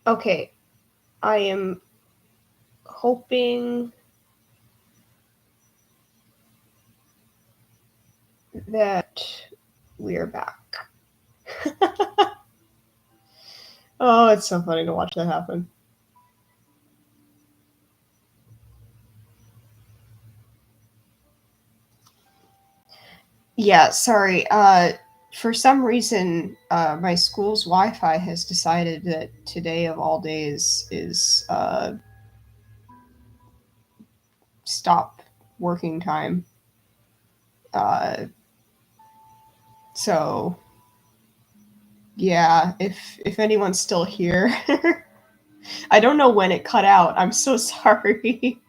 Okay, I am hoping that we're back. Oh, it's so funny to watch that happen. Yeah, sorry. For some reason, my school's Wi-Fi has decided that today of all days is stop working time. Uh, so yeah, if anyone's still here, I don't know when it cut out. I'm so sorry.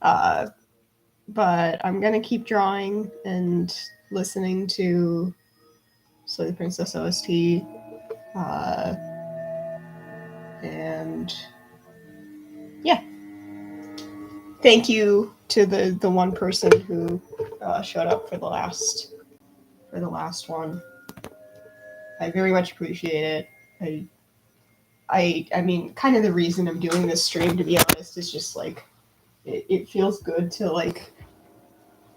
Uh, but I'm gonna keep drawing and listening to Slay the Princess OST. Uh, and yeah, thank you to the one person who showed up for the last one. I very much appreciate it. I mean, kind of the reason I'm doing this stream, to be honest, is just like it feels good to like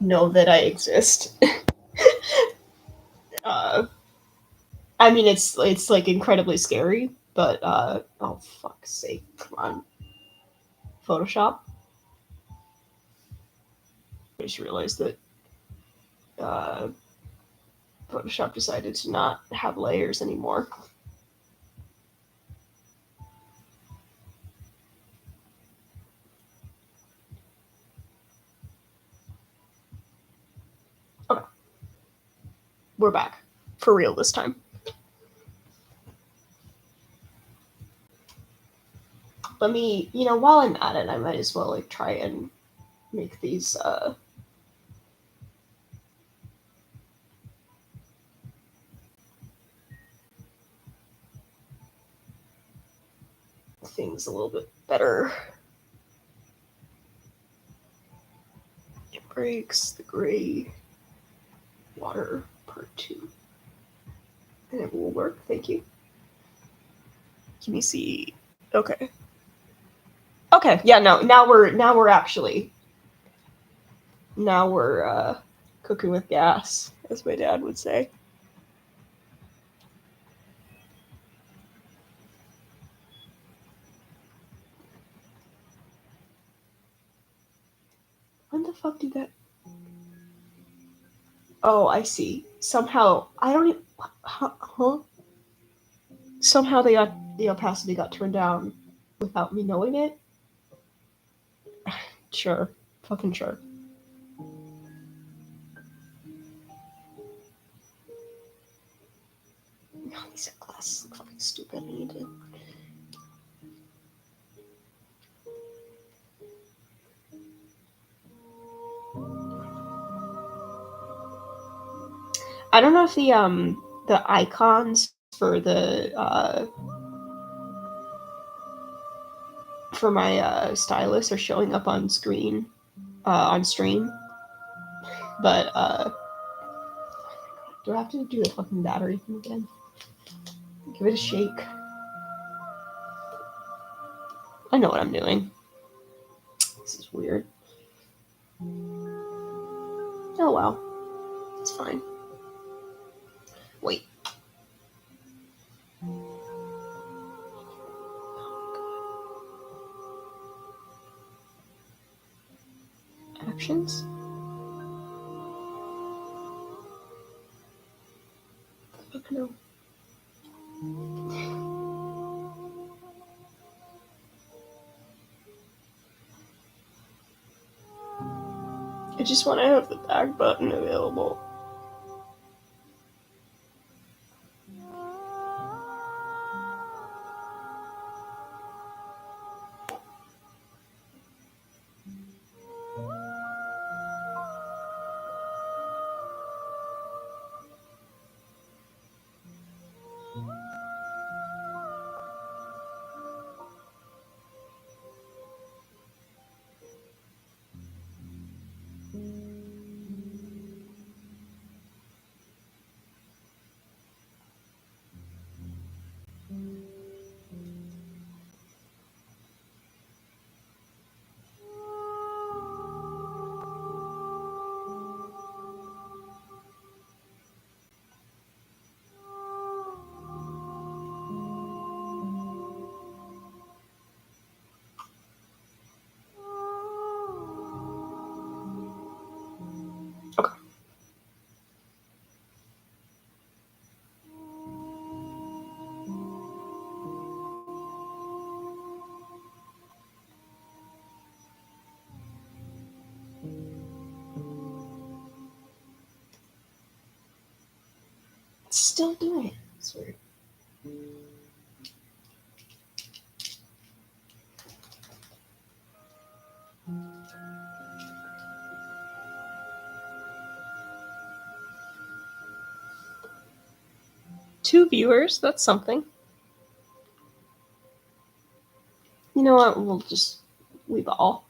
know that I exist. uh, I mean, it's like incredibly scary, but oh fuck's sake, come on, Photoshop. I just realized that uh, Photoshop decided to not have layers anymore. Okay, we're back for real this time. Let me, while I'm at it, I might as well like try and make these things a little bit better. It breaks the gray water part 2. And it will work, thank you. Can you see? Okay. Okay, yeah, no, now we're actually now we're cooking with gas, as my dad would say. When the fuck did that? Oh, I see. Somehow I don't even. Huh? Somehow the opacity got turned down without me knowing it. Sure, fucking sure. Oh, these glasses look fucking stupid. I need to. I don't know if the icons for the for my stylus are showing up on screen on stream, but do I have to do the fucking battery thing again? Give it a shake. I know what I'm doing. This is weird. Oh well, it's fine. Wait. Actions? Fuck no. I just want to have the back button available. It's still doing it. It's weird. Two viewers, that's something. You know what? We'll just leave all.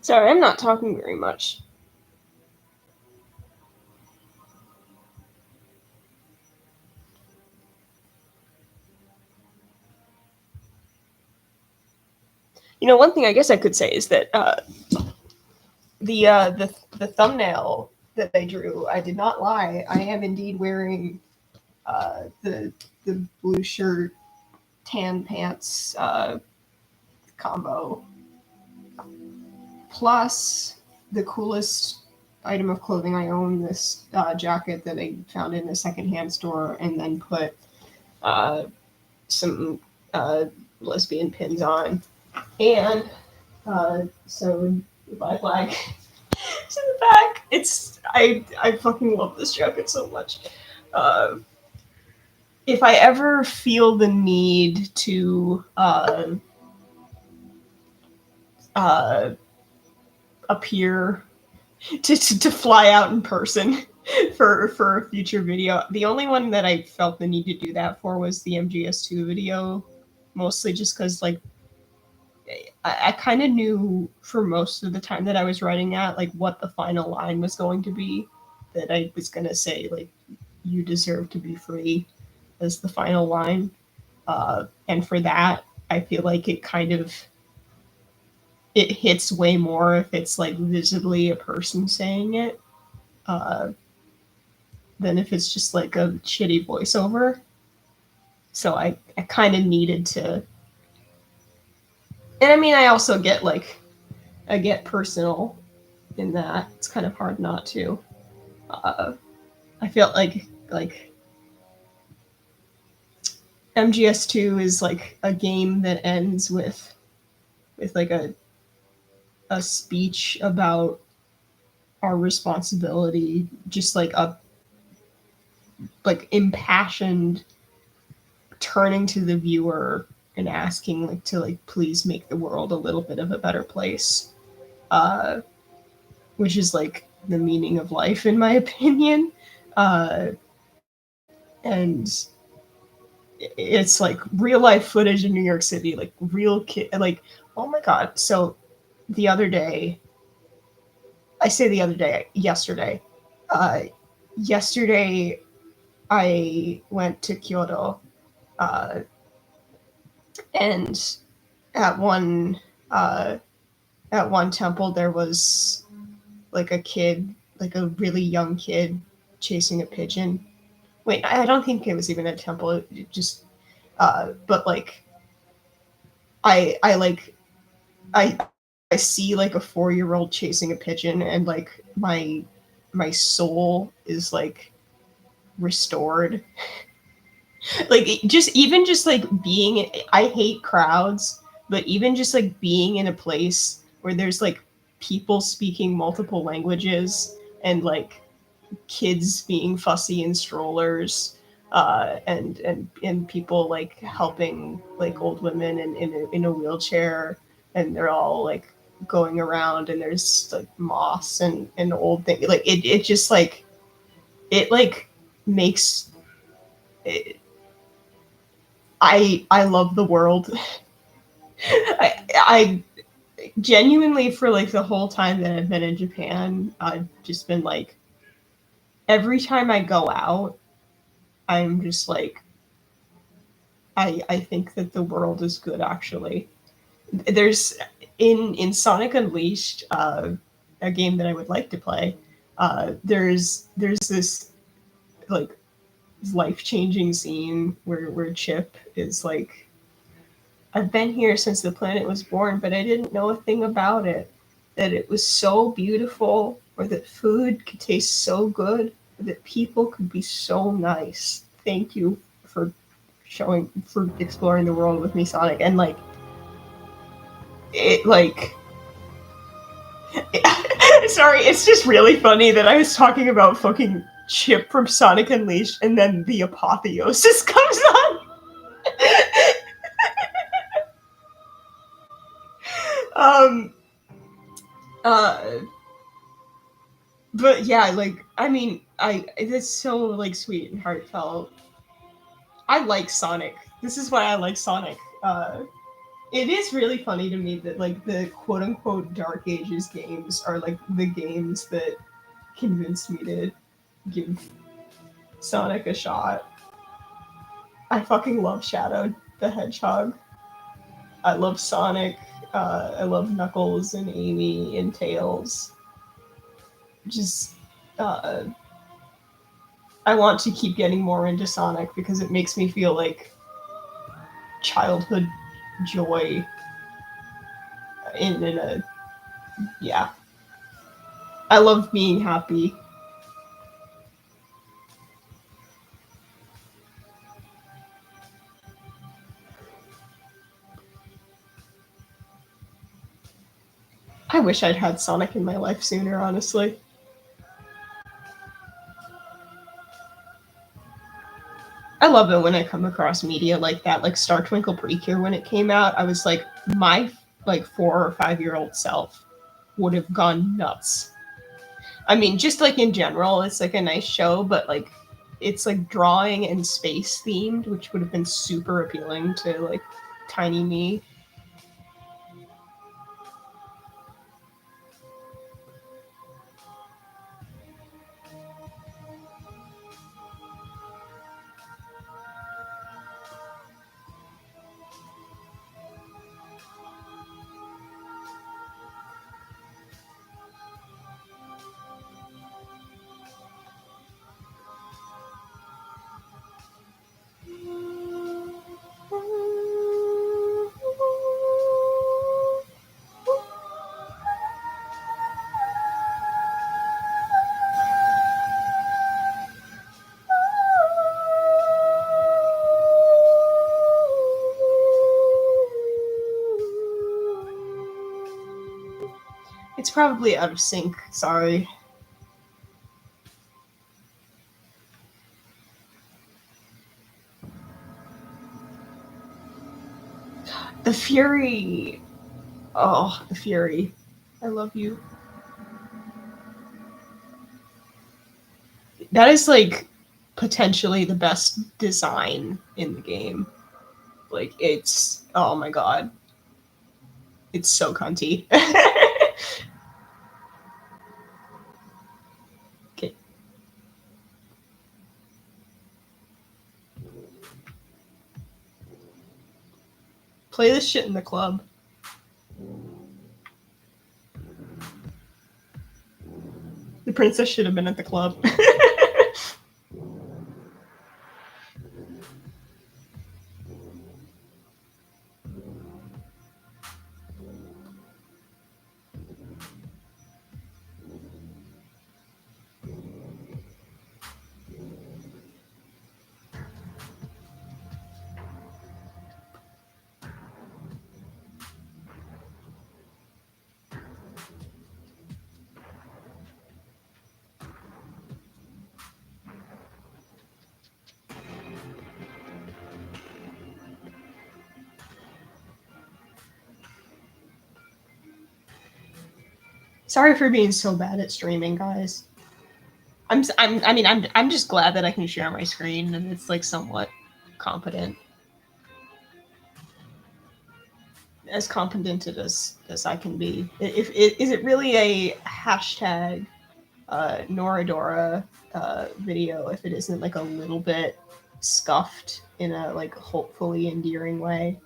Sorry, I'm not talking very much. You know, one thing I guess I could say is that the thumbnail that I drew, I did not lie. I am indeed wearing the blue shirt, tan pants combo, plus the coolest item of clothing I own, this jacket that I found in a secondhand store, and then put some lesbian pins on, and sewed my flag to the back. I fucking love this jacket so much. If I ever feel the need to appear to fly out in person for a future video, the only one that I felt the need to do that for was the MGS2 video, mostly just because like I kind of knew for most of the time that I was writing that, like, what the final line was going to be, that I was going to say, like, you deserve to be free as the final line. And for that, I feel like it hits way more if it's, like, visibly a person saying it, than if it's just, like, a shitty voiceover. So I kind of needed to... And I mean, I also get, like, I get personal in that. It's kind of hard not to. I felt like MGS2 is like a game that ends with like a speech about our responsibility, just like a like impassioned turning to the viewer and asking like to like please make the world a little bit of a better place, which is like the meaning of life in my opinion. And it's like real life footage in New York City, like real kid, like, oh my god. So the other day, I say the other day, yesterday, yesterday I went to Kyoto, uh, and at one uh, at one temple there was like a kid, like a really young kid, chasing a pigeon. Wait, I don't think it was even a temple. It just, but like, I like, I I see like a 4-year-old chasing a pigeon, and like my soul is like restored. Like just even just like being, I hate crowds, but even just like being in a place where there's like people speaking multiple languages, and like kids being fussy in strollers, and people like helping like old women in a wheelchair, and they're all like going around, and there's like moss and old thing, like it just like it like makes it, I love the world. I genuinely, for like the whole time that I've been in Japan, I've just been like, every time I go out, I'm just like, I think that the world is good. Actually, there's in Sonic Unleashed, a game that I would like to play. There's this like life changing scene where Chip is like, I've been here since the planet was born, but I didn't know a thing about it. That it was so beautiful, or that food could taste so good, or that people could be so nice. Thank you for for exploring the world with me, Sonic. And like, it like, sorry, it's just really funny that I was talking about fucking Chip from Sonic Unleashed, and then the apotheosis comes on. um, uh, but yeah, like, I mean, I it's so like sweet and heartfelt. I like Sonic. This is why I like Sonic. It is really funny to me that like the quote unquote Dark Ages games are like the games that convinced me to give Sonic a shot. I fucking love Shadow the Hedgehog. I love Sonic. I love Knuckles and Amy and Tails. Just, uh, I want to keep getting more into Sonic because it makes me feel like childhood joy in a, yeah. I love being happy. I wish I'd had Sonic in my life sooner, honestly. I love it when I come across media like that, like Star Twinkle Precure when it came out. I was like, my like 4 or 5 year old self would have gone nuts. I mean, just like in general, it's like a nice show, but like it's like drawing and space themed, which would have been super appealing to like tiny me. It's probably out of sync. Sorry. The Fury. Oh, the Fury. I love you. That is like potentially the best design in the game. Like it's, oh my god, it's so cunty. Okay, play this shit in the club. The princess should have been at the club. Sorry for being so bad at streaming, guys. I'm just glad that I can share my screen and it's like somewhat competent, as competent as I can be. If is it really a hashtag Noradora video if it isn't like a little bit scuffed in a like hopefully endearing way?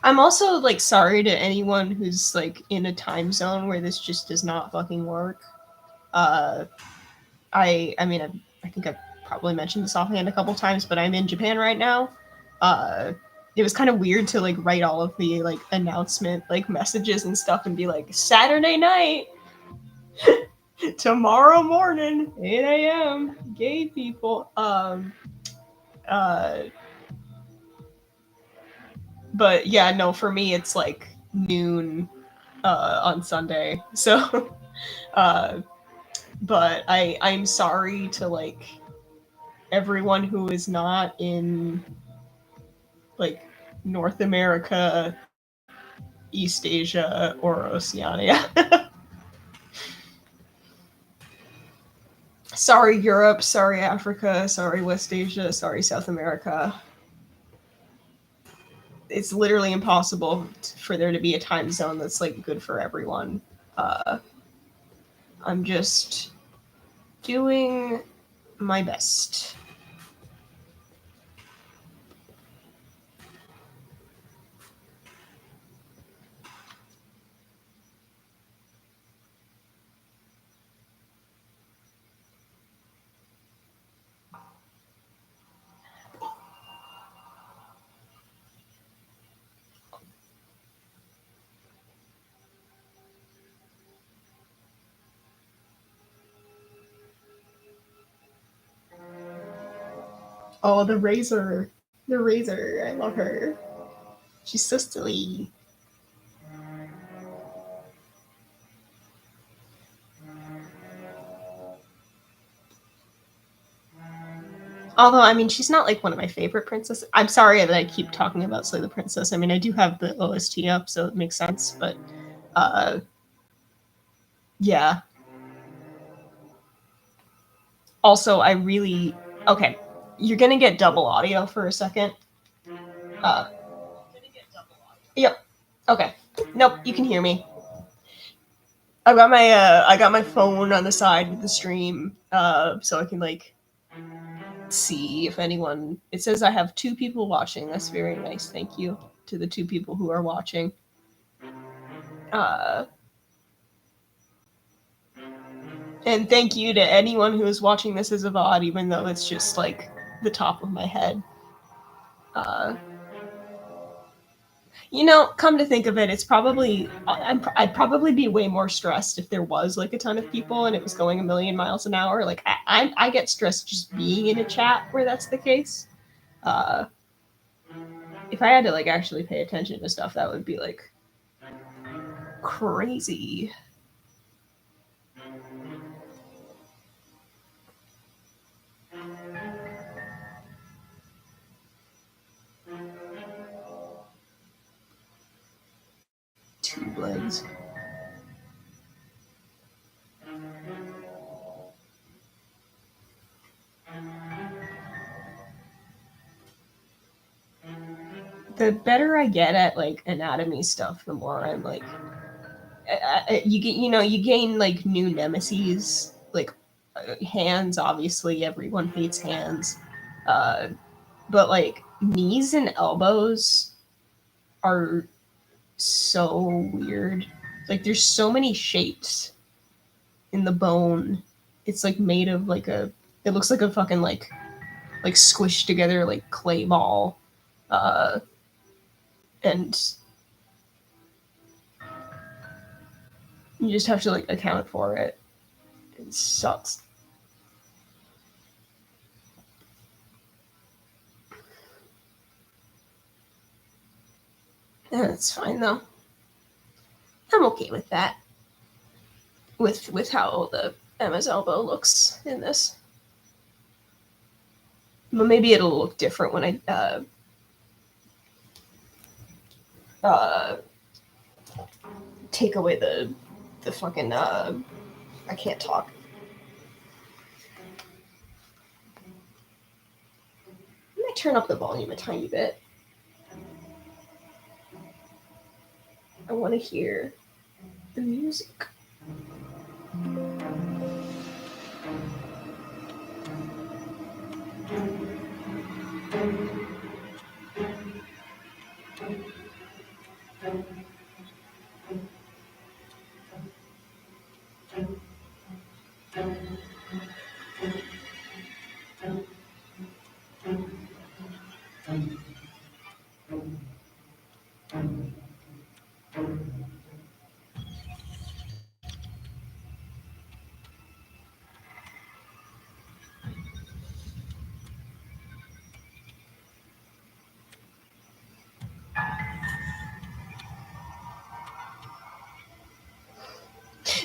I'm also like sorry to anyone who's like in a time zone where this just does not fucking work. Uh, I mean I think I've probably mentioned this offhand a couple times, but I'm in Japan right now. Uh, it was kind of weird to like write all of the like announcement like messages and stuff and be like Saturday night, tomorrow morning, 8 a.m. Gay people. Uh, but yeah, no, for me it's like noon on Sunday. So, uh, but I'm sorry to like everyone who is not in like North America, East Asia, or Oceania. Sorry Europe, sorry Africa, sorry West Asia, sorry South America. It's literally impossible for there to be a time zone that's like good for everyone. Uh, I'm just doing my best. Oh, the razor. The razor. I love her. She's so silly. Although, I mean, she's not like one of my favorite princesses. I'm sorry that I keep talking about Slay the Princess. I mean, I do have the OST up, so it makes sense. But uh, yeah. Also, I really okay. You're gonna get double audio for a second. Uh, yep. Okay. Nope. You can hear me. I got my phone on the side of the stream, so I can like see if anyone. It says I have 2 people watching. That's very nice. Thank you to the 2 people who are watching. Uh, and thank you to anyone who is watching this as a VOD, even though it's just like the top of my head. Uh, come to think of it, it's probably I'd probably be way more stressed if there was like a ton of people and it was going a million miles an hour. Like I get stressed just being in a chat where that's the case. Uh, if I had to like actually pay attention to stuff, that would be like crazy. Two legs. The better I get at like anatomy stuff, the more I'm like, you get, you gain like new nemesis, like hands. Obviously, everyone hates hands, uh, but like knees and elbows are so weird. Like there's so many shapes in the bone. It's like made of like a. It looks like a fucking like squished together like clay ball, uh, and you just have to like account for it. It sucks. That's fine though. I'm okay with that. With how the Emma's elbow looks in this. But maybe it'll look different when I take away the fucking I can't talk. Let me turn up the volume a tiny bit. I want to hear the music.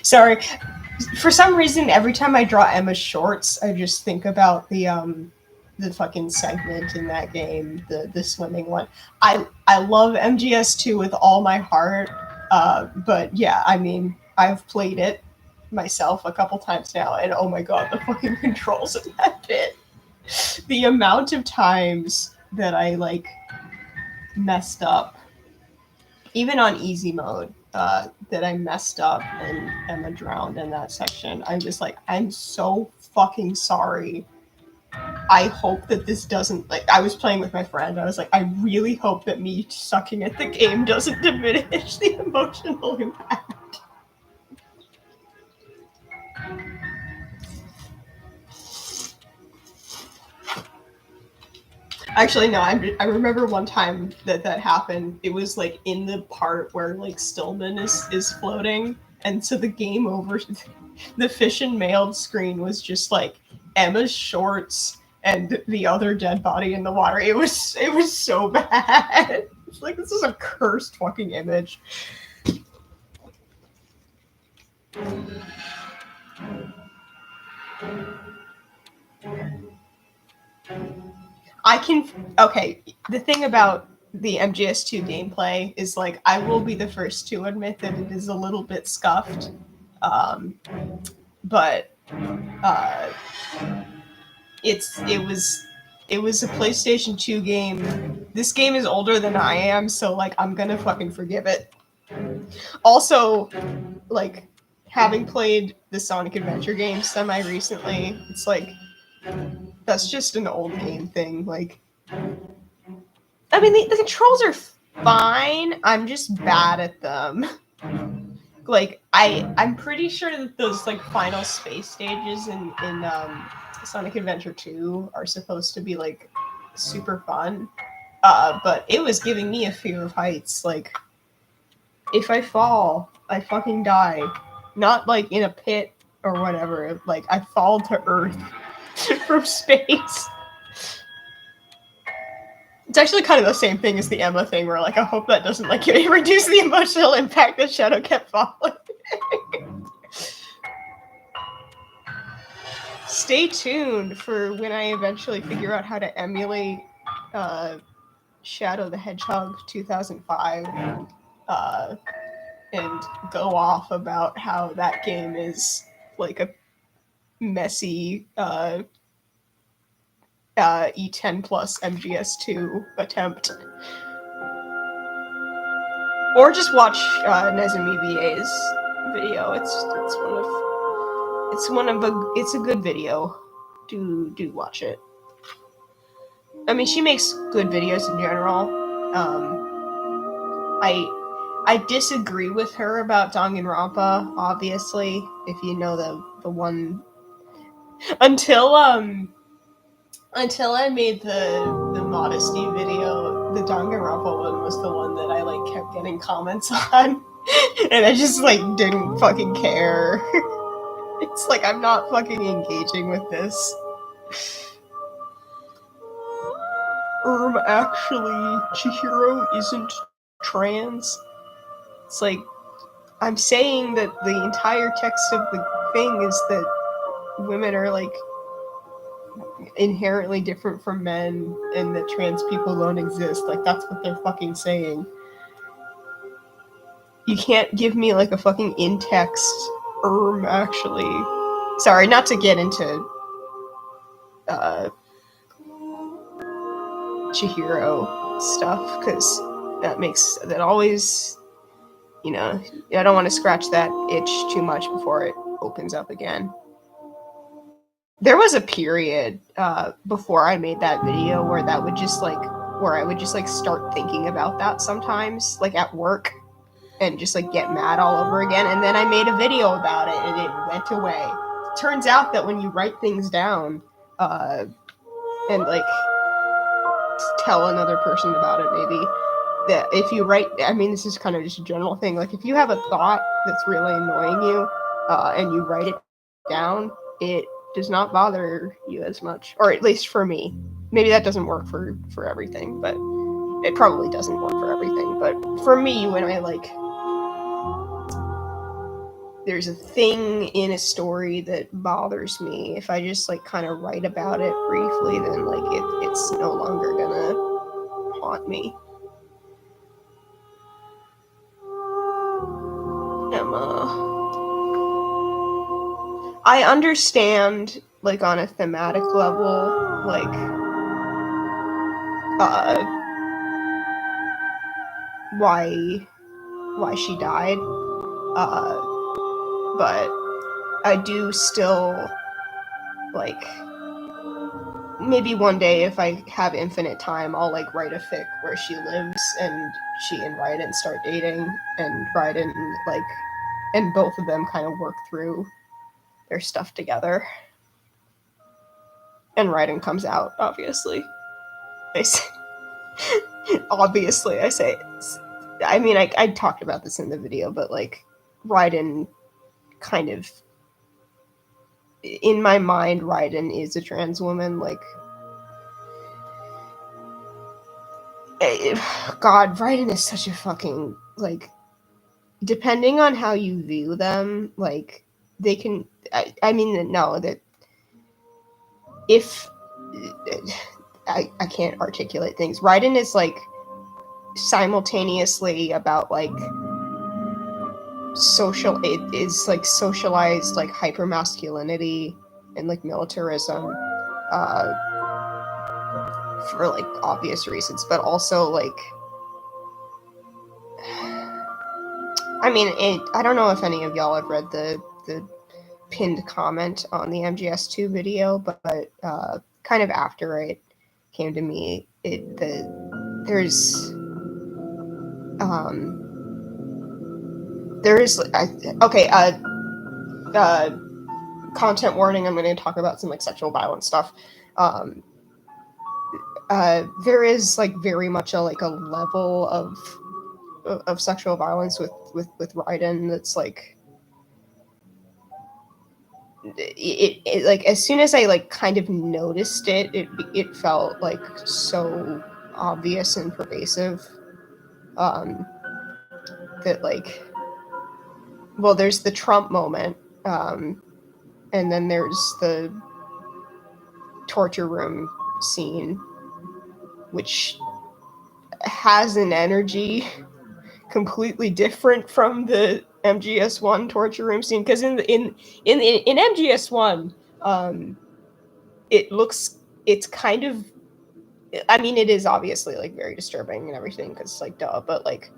Sorry. For some reason, every time I draw Emma's shorts, I just think about the fucking segment in that game, the swimming one. I love MGS2 with all my heart, but yeah, I mean, I've played it myself a couple times now, and oh my god, the fucking controls in that bit. The amount of times that I like messed up, even on easy mode, that I messed up and Emma drowned in that section. I'm just like, I'm so fucking sorry. I hope that this doesn't, like, I was playing with my friend. I was like, I really hope that me sucking at the game doesn't diminish the emotional impact. Actually, no, I remember one time that happened. It was like in the part where like Stillman is floating, and so the game over, the fish and mailed screen was just like Emma's shorts and the other dead body in the water. It was so bad. It's like, this is a cursed fucking image. Okay, the thing about the MGS2 gameplay is like, I will be the first to admit that it is a little bit scuffed. But it was a PlayStation 2 game. This game is older than I am, so like, I'm gonna fucking forgive it. Also, like, having played the Sonic Adventure game semi recently, it's like, that's just an old game thing. Like, I mean, the controls are fine. I'm just bad at them. Like, I'm pretty sure that those like final space stages in Sonic Adventure 2 are supposed to be like super fun. But it was giving me a fear of heights. Like, if I fall, I fucking die. Not like in a pit or whatever. Like, I fall to Earth from space. It's actually kind of the same thing as the Emma thing, where like, I hope that doesn't like reduce the emotional impact that Shadow kept falling. Stay tuned for when I eventually figure out how to emulate Shadow the Hedgehog 2005 and go off about how that game is like a messy E10 plus MGS2 attempt. Or just watch Nezumi BA's video. It's a good video. Do watch it. I mean, she makes good videos in general. I disagree with her about Danganronpa, obviously, if you know the one. Until I made the modesty video, the Danganronpa one was the one that I like kept getting comments on. And I just like didn't fucking care. It's like, I'm not fucking engaging with this. Actually, Chihiro isn't trans. It's like, I'm saying that the entire text of the thing is that women are like inherently different from men and that trans people don't exist. Like, that's what they're fucking saying. You can't give me like a fucking in-text actually. Sorry, not to get into Chihiro stuff, because that always, you know, I don't want to scratch that itch too much before it opens up again. There was a period before I made that video where I would just like start thinking about that sometimes, like at work, and just like get mad all over again. And then I made a video about it and it went away. Turns out that when you write things down and like tell another person about it, maybe, that if you write, I mean, this is kind of just a general thing, like if you have a thought that's really annoying you and you write it down, it does not bother you as much, or at least for me. Maybe that doesn't work for everything, but it probably doesn't work for everything. But for me, when I like, there's a thing in a story that bothers me, if I just like kind of write about it briefly, then like it's no longer gonna haunt me. Emma. I understand, like, on a thematic level, like, why she died, but I do still, like, maybe one day if I have infinite time, I'll, like, write a fic where she lives and she and Raiden start dating, and Raiden, like, and both of them kind of work through their stuff together. And Raiden comes out, obviously. Obviously, I say. I mean, I talked about this in the video, but like, Raiden kind of, in my mind, Raiden is a trans woman. Like, God, Raiden is such a fucking, like, depending on how you view them, like, they can, I mean, no, that if, I can't articulate things. Raiden is, like, simultaneously about, like, it is, like, socialized, like, hypermasculinity and, like, militarism, for, like, obvious reasons, but also, like, I mean, I don't know if any of y'all have read the pinned comment on the MGS2 video, but kind of after it came to me, there's content warning, I'm going to talk about some, like, sexual violence stuff. There is, like, very much a level of sexual violence with Raiden that's, like, it like, as soon as I, like, kind of noticed it felt, like, so obvious and pervasive, that, like, well, there's the Trump moment, and then there's the torture room scene, which has an energy completely different from the MGS1 torture room scene, because in MGS1, it's kind of, I mean, it is obviously, like, very disturbing and everything, because, like, duh, but, like,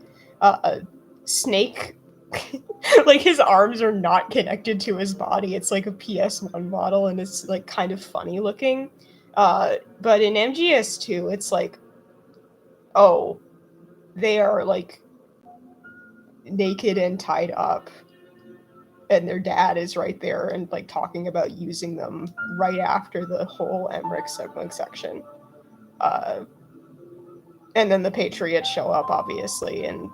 Snake, like, his arms are not connected to his body. It's like a PS1 model, and it's, like, kind of funny looking. But in MGS2, it's like, oh, they are, like, naked and tied up, and their dad is right there and, like, talking about using them right after the whole Emmerich sibling section. And then the Patriots show up, obviously, and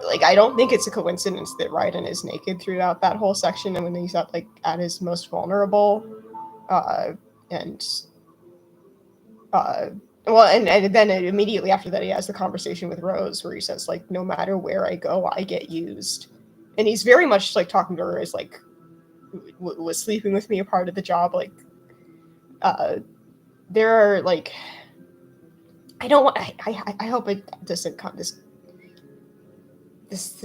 like, I don't think it's a coincidence that Raiden is naked throughout that whole section, and when he's at his most vulnerable, and Well, and then immediately after that, he has the conversation with Rose where he says, like, no matter where I go, I get used. And he's very much, like, talking to her as, like, was sleeping with me a part of the job? Like, there are, like, I don't want, I hope it doesn't come, this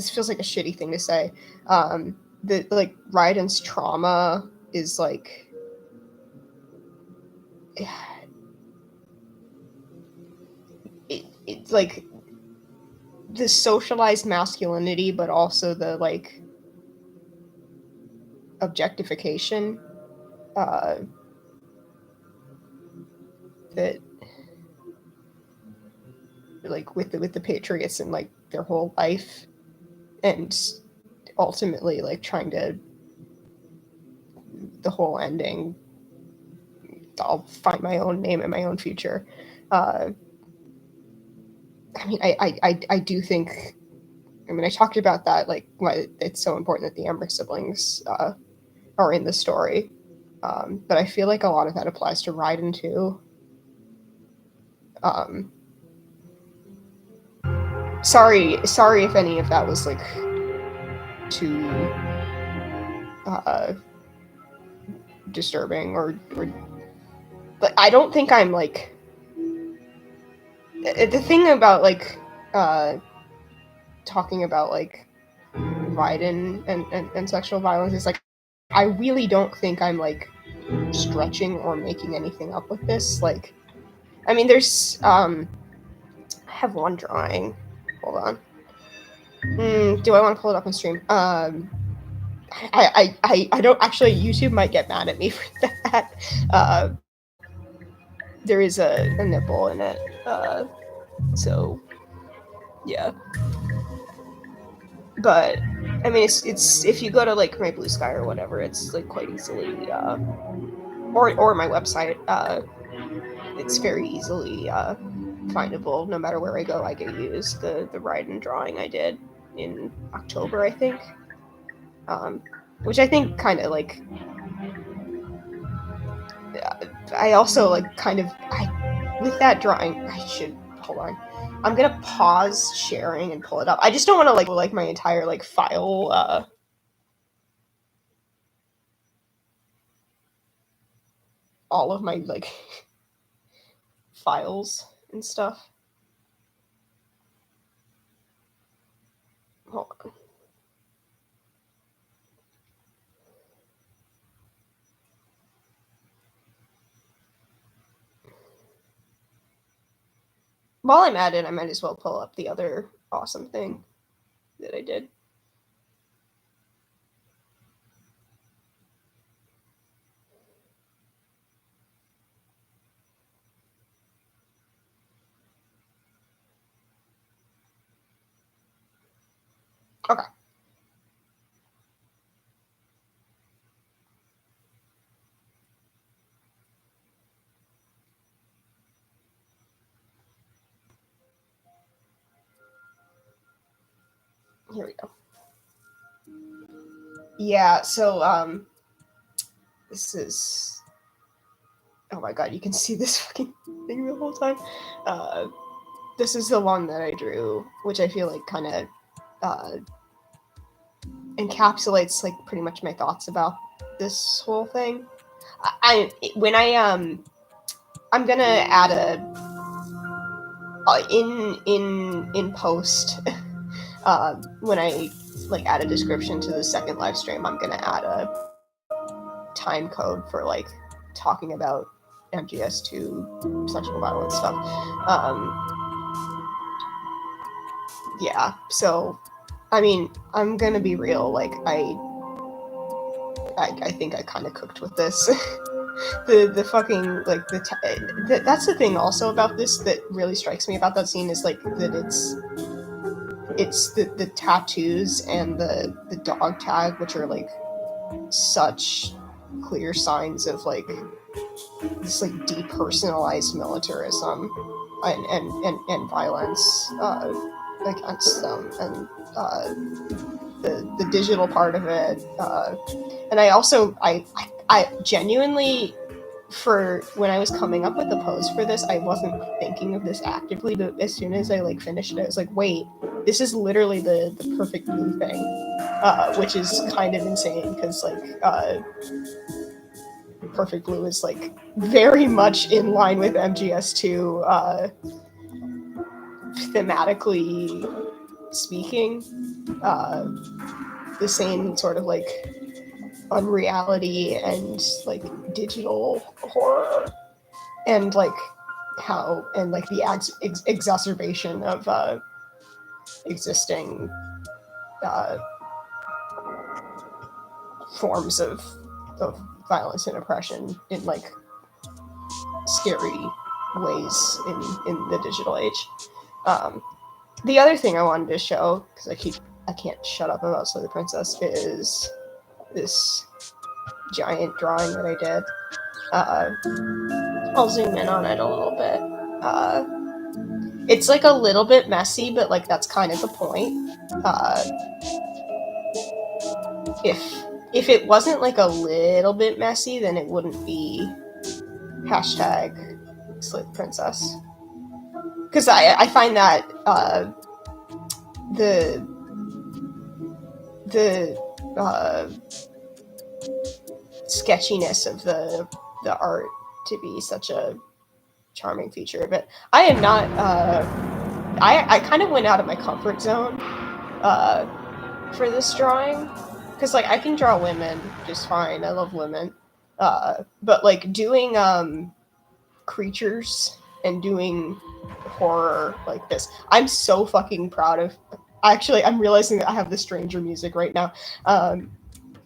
feels like a shitty thing to say. The, like, Raiden's trauma is, like, it's like the socialized masculinity, but also the, like, objectification that, like, with the Patriots and, like, their whole life, and ultimately, like, trying to, the whole ending, I'll find my own name and my own future. I mean, I do think, I mean, I talked about that, like, why it's so important that the Emmerich siblings are in the story. But I feel like a lot of that applies to Raiden too. Sorry if any of that was, like, too disturbing or but I don't think I'm, like, the thing about, like, talking about, like, Raiden and sexual violence is, like, I really don't think I'm, like, stretching or making anything up with this. Like, I mean, there's I have one drawing. Hold on. Do I want to pull it up on stream? I don't actually. YouTube might get mad at me for that. There is a nipple in it. So yeah. But I mean, it's if you go to, like, my Blue Sky or whatever, it's, like, quite easily, or my website, it's very easily findable. No matter where I go, I get used. The Raiden drawing I did in October, I think, which I think kind of, like, I also, like, kind of, with that drawing, I should, hold on. I'm gonna pause sharing and pull it up. I just don't want to, like my entire, like, file, all of my, like, files and stuff. Hold on. While I'm at it, I might as well pull up the other awesome thing that I did. Okay. Here we go. Yeah, so, this is, oh my god, you can see this fucking thing the whole time. This is the one that I drew, which I feel like kind of encapsulates, like, pretty much my thoughts about this whole thing. When I'm gonna add in post, when I, like, add a description to the second live stream, I'm gonna add a time code for, like, talking about MGS2 sexual violence stuff. Yeah, so, I mean, I'm gonna be real, like, I think I kind of cooked with this. the fucking, like, that's the thing also about this that really strikes me about that scene is, like, that it's the tattoos and the dog tag, which are, like, such clear signs of, like, this, like, depersonalized militarism and violence against them, and the digital part of it, and I genuinely for when I was coming up with the pose for this, I wasn't thinking of this actively, but as soon as I like finished it, I was like, wait, this is literally the perfect blue thing, which is kind of insane because like perfect blue is like very much in line with MGS2 thematically speaking. The same sort of like unreality and like digital horror and like how and like the exacerbation of existing uh, forms of violence and oppression in like scary ways in the digital age. The other thing I wanted to show, because I can't shut up about Slay the Princess, is this giant drawing that I did. I'll zoom in on it a little bit. It's like a little bit messy, but like that's kind of the point. If it wasn't like a little bit messy, then it wouldn't be hashtag Slay the Princess. Because I find that the sketchiness of the art to be such a charming feature of it. I am not. I kind of went out of my comfort zone for this drawing because like I can draw women just fine. I love women, but like doing creatures and doing horror like this, I'm so fucking proud of. Actually, I'm realizing that I have the stranger music right now.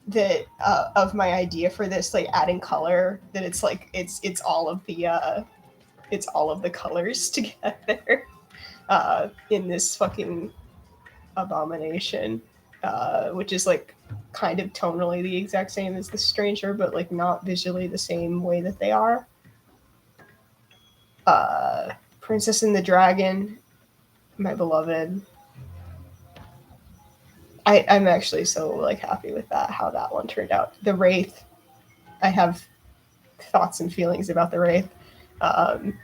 That of my idea for this, like adding color. That it's like it's all of the colors together in this fucking abomination, which is like kind of tonally the exact same as the stranger, but like not visually the same way that they are. Princess and the Dragon, my beloved. I'm actually so like happy with that, how that one turned out. The Wraith, I have thoughts and feelings about the Wraith. God,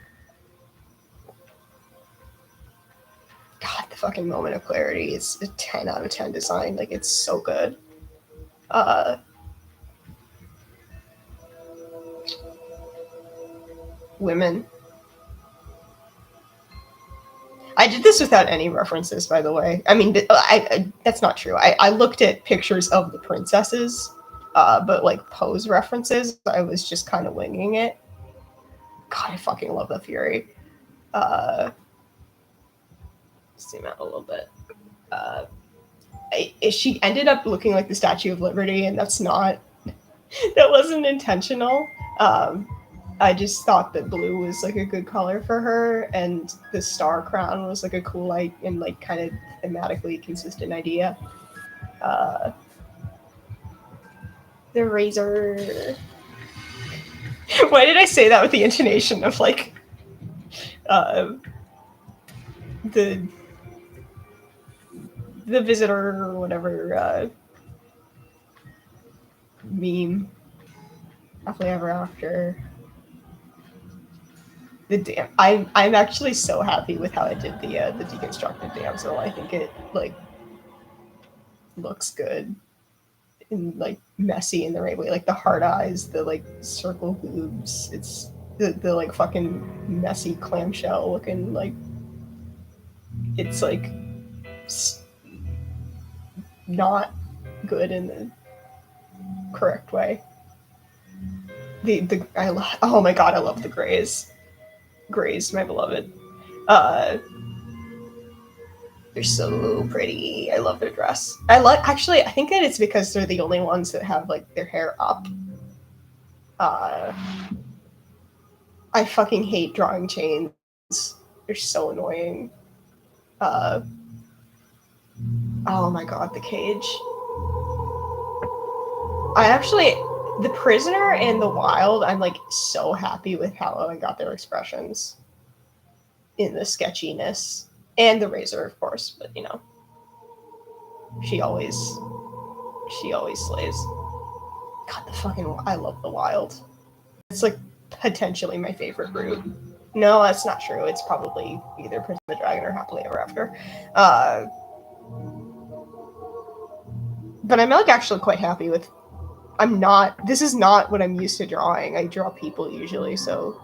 the fucking Moment of Clarity is a 10 out of 10 design. Like, it's so good. Women. I did this without any references, by the way. I mean, that's not true. I looked at pictures of the princesses, but like pose references, I was just kind of winging it. God, I fucking love the Fury. Zoom out a little bit. She ended up looking like the Statue of Liberty, and that's not. That wasn't intentional. I just thought that blue was like a good color for her, and the star crown was like a cool, like, and like kind of thematically consistent idea. The razor. Why did I say that with the intonation of like the visitor or whatever meme? Happily ever after. I'm actually so happy with how I did the deconstructed damsel. I think it like looks good and like messy in the right way. Like the hard eyes, the like circle boobs. It's the like fucking messy clamshell looking like it's like not good in the correct way. Oh my god, I love the grays. Grays, my beloved. They're so pretty. I love their dress. Actually, I think that it's because they're the only ones that have like their hair up. I fucking hate drawing chains. They're so annoying. Oh my god, the cage. The prisoner and the wild, I'm like so happy with how I got their expressions in the sketchiness. And the razor, of course, but you know. She always slays. God, I love the wild. It's like potentially my favorite route. No, that's not true. It's probably either Prince of the Dragon or Happily Ever After. But I'm like actually quite happy with. This is not what I'm used to drawing. I draw people usually, so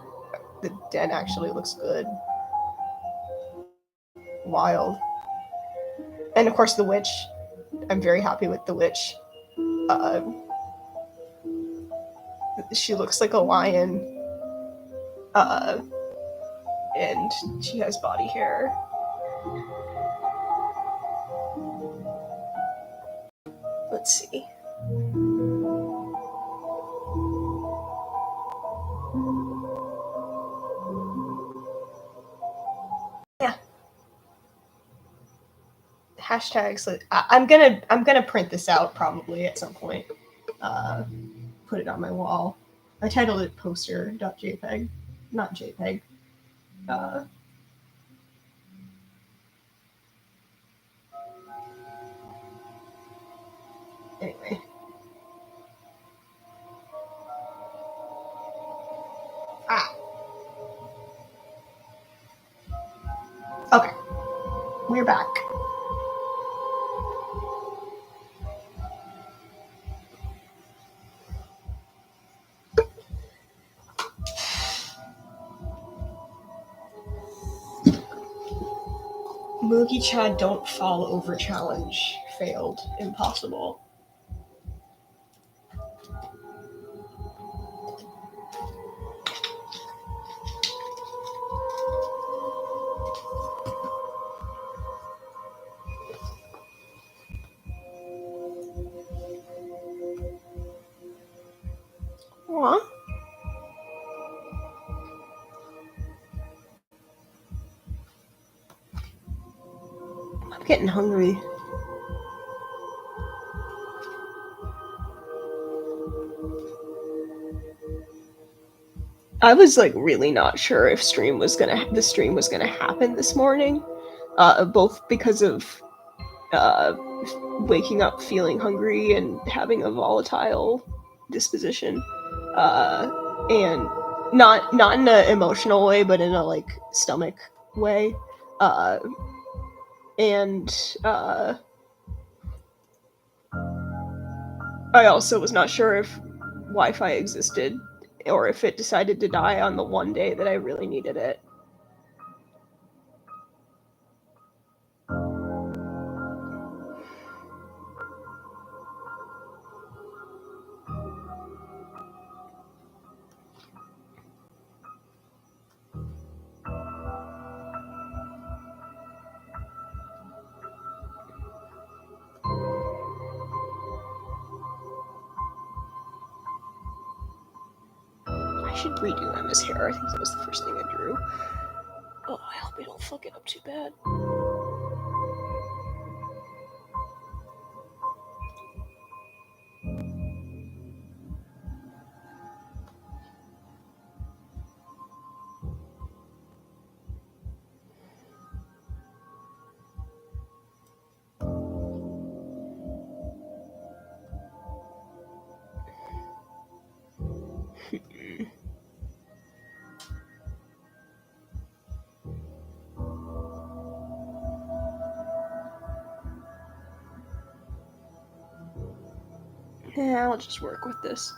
the den actually looks good. Wild. And of course the witch. I'm very happy with the witch. She looks like a lion. And she has body hair. Let's see. Yeah. Hashtags. I'm gonna print this out probably at some point. Put it on my wall. I titled it poster.jpg, not JPEG. Anyway. Okay. We're back. Mugi-cha don't fall over challenge failed. Impossible. What? I'm getting hungry. I was like really not sure if the stream was gonna happen this morning, both because of waking up feeling hungry and having a volatile disposition, and not in an emotional way, but in a like stomach way, and I also was not sure if Wi-Fi existed or if it decided to die on the one day that I really needed it. I should redo Emma's hair. I think that was the first thing I drew. Oh, I hope I don't fuck it up too bad. Yeah, I'll just work with this.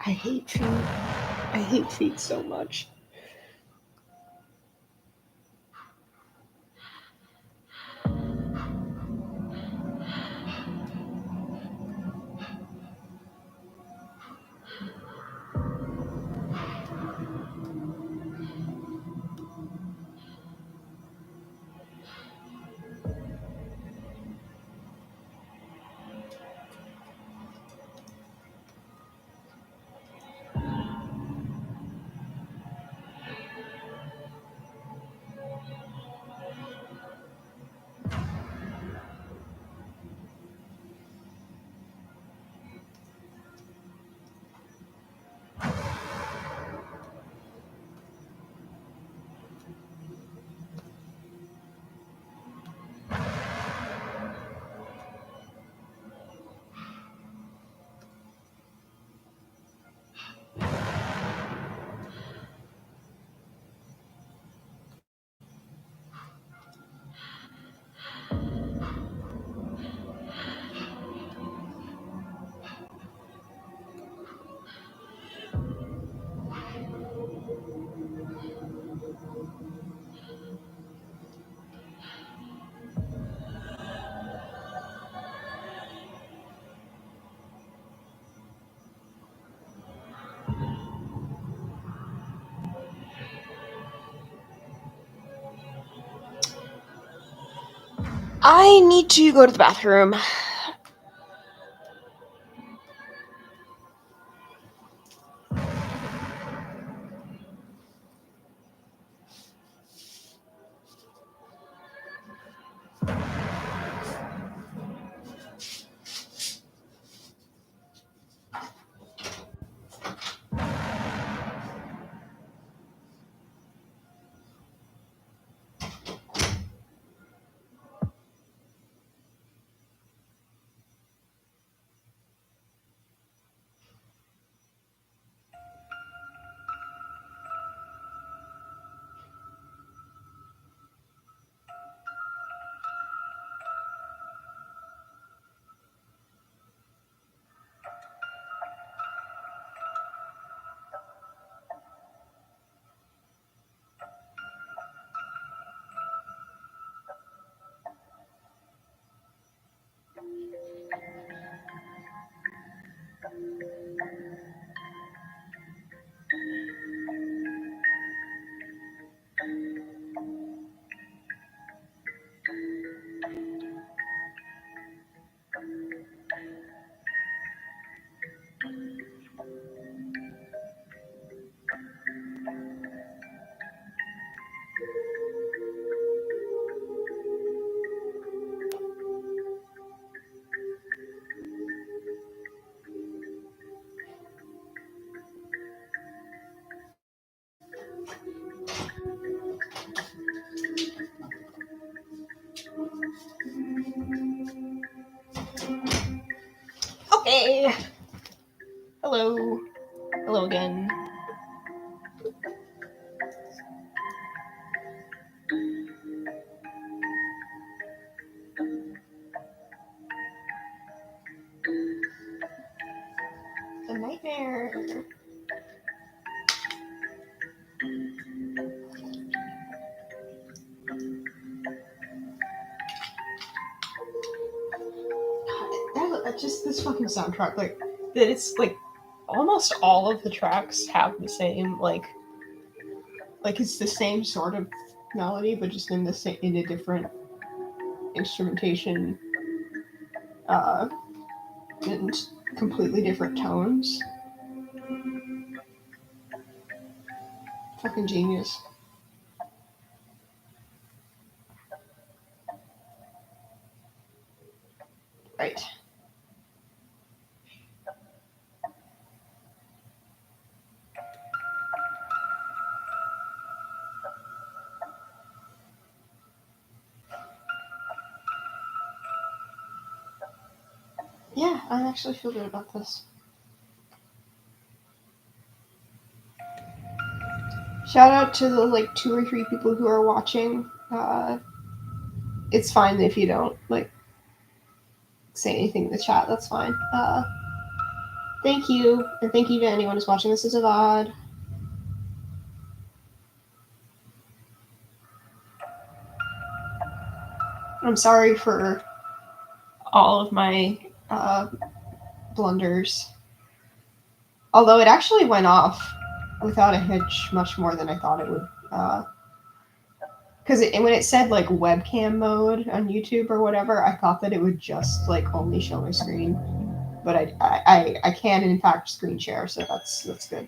I hate feet. I hate feet so much. I need to go to the bathroom. Okay. Hello. Hello again. A nightmare. Just this fucking soundtrack, like that. It's like almost all of the tracks have the same like it's the same sort of melody, but just in a different instrumentation, and completely different tones. Fucking genius. Right. Yeah, I actually feel good about this. Shout out to the like 2 or 3 people who are watching. It's fine if you don't like say anything in the chat. That's fine. Thank you, and thank you to anyone who's watching this as a VOD. I'm sorry for all of my blunders. Although it actually went off without a hitch much more than I thought it would. Because when it said like webcam mode on YouTube or whatever, I thought that it would just like only show my screen, but I can in fact screen share, so that's good.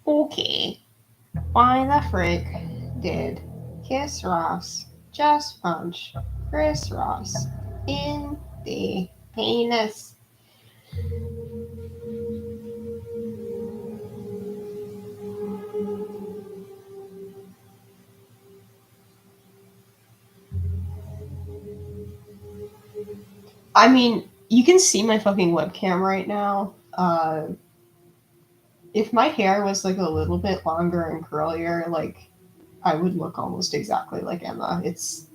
Okay. Why the frick did Kiss Ross just punch Chris Ross in the penis? I mean, you can see my fucking webcam right now. If my hair was like a little bit longer and curlier, like I would look almost exactly like Emma. It's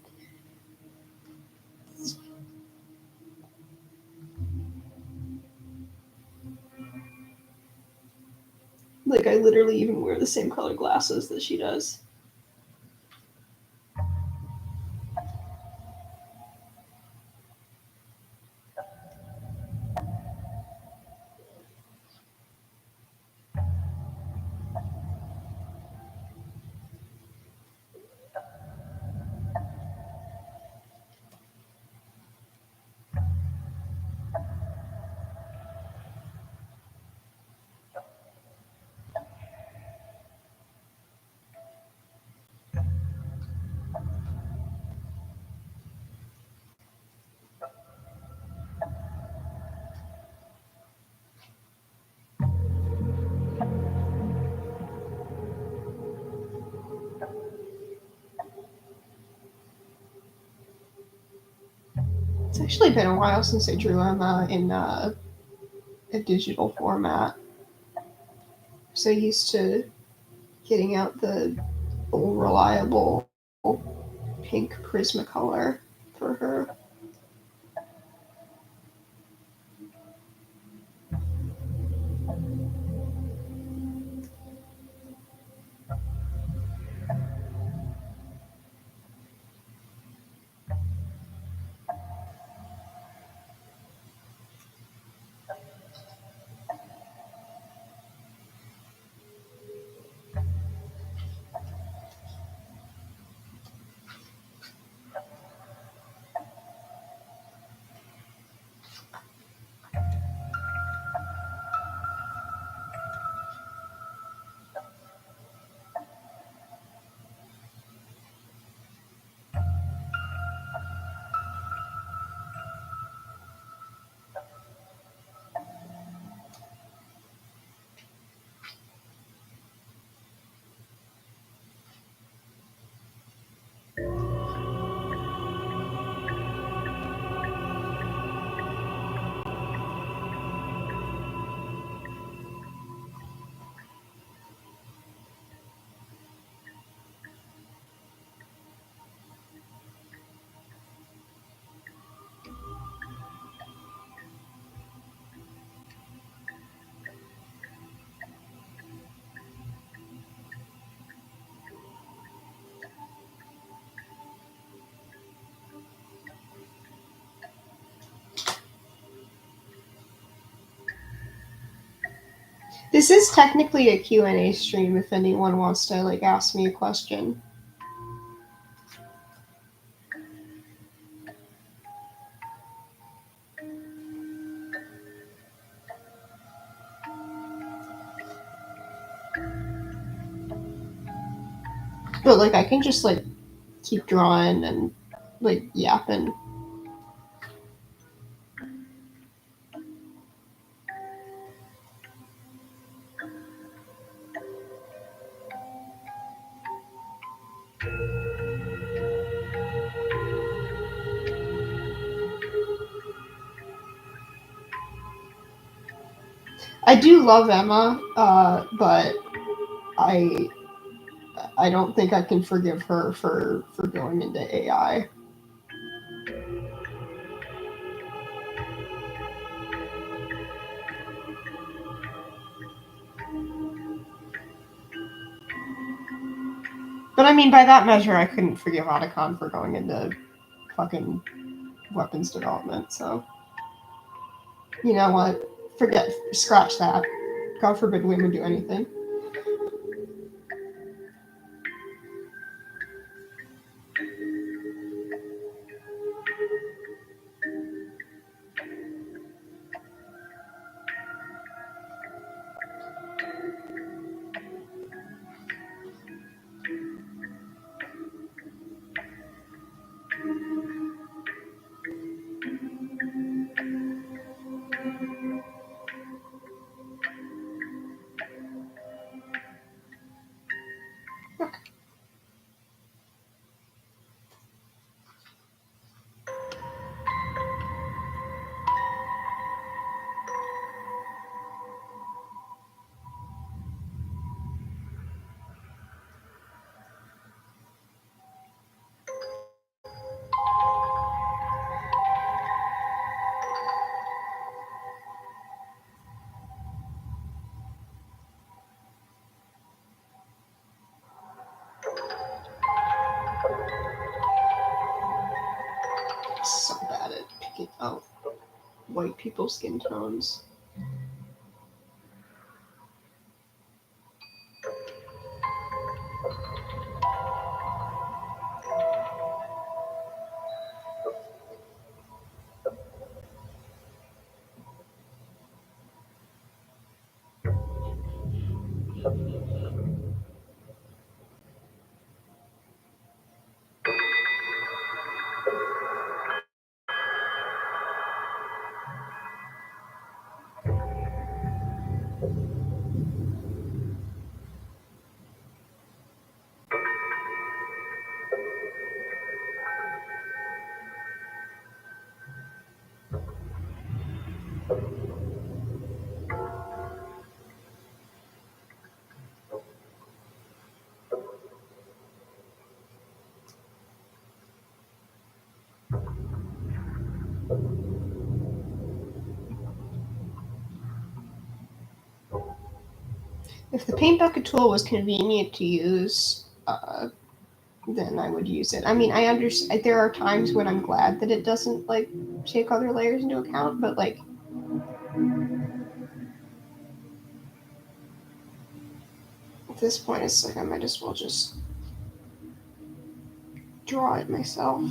like I literally even wear the same color glasses that she does. It's actually been a while since I drew Emma in a digital format. So used to getting out the old reliable pink Prismacolor for her. This is technically a Q&A stream if anyone wants to like ask me a question. But like I can just like keep drawing and like yapping. I do love Emma, but I I don't think I can forgive her for going into AI. But I mean, by that measure, I couldn't forgive Otacon for going into fucking weapons development. So, you know what? Scratch that. God forbid women do anything. So bad at picking out white people's skin tones. If the paint bucket tool was convenient to use, then I would use it. I mean, I understand there are times when I'm glad that it doesn't like take other layers into account, but like at this point, it's like I might as well just draw it myself.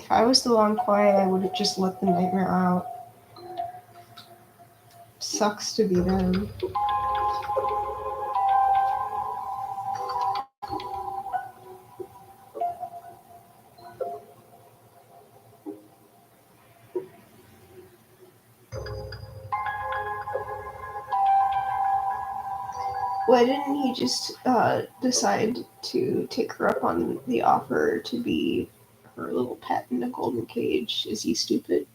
If I was the long quiet, I would have just let the nightmare out. Sucks to be them. Why didn't he just decide to take her up on the offer to be her little pet in a golden cage? Is he stupid?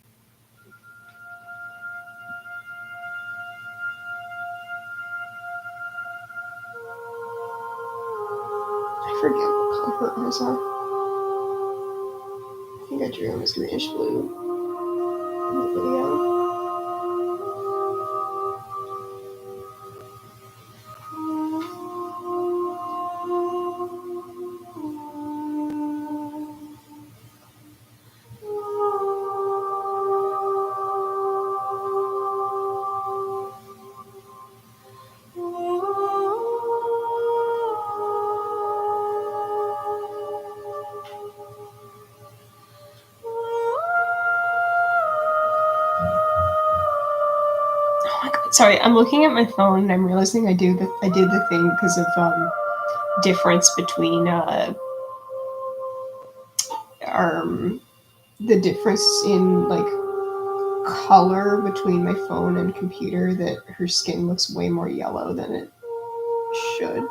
I forget what color her eyes are. I think I drew them as greenish blue in the video. Sorry, I'm looking at my phone and I'm realizing I did the thing because of difference between the difference in like color between my phone and computer, that her skin looks way more yellow than it should.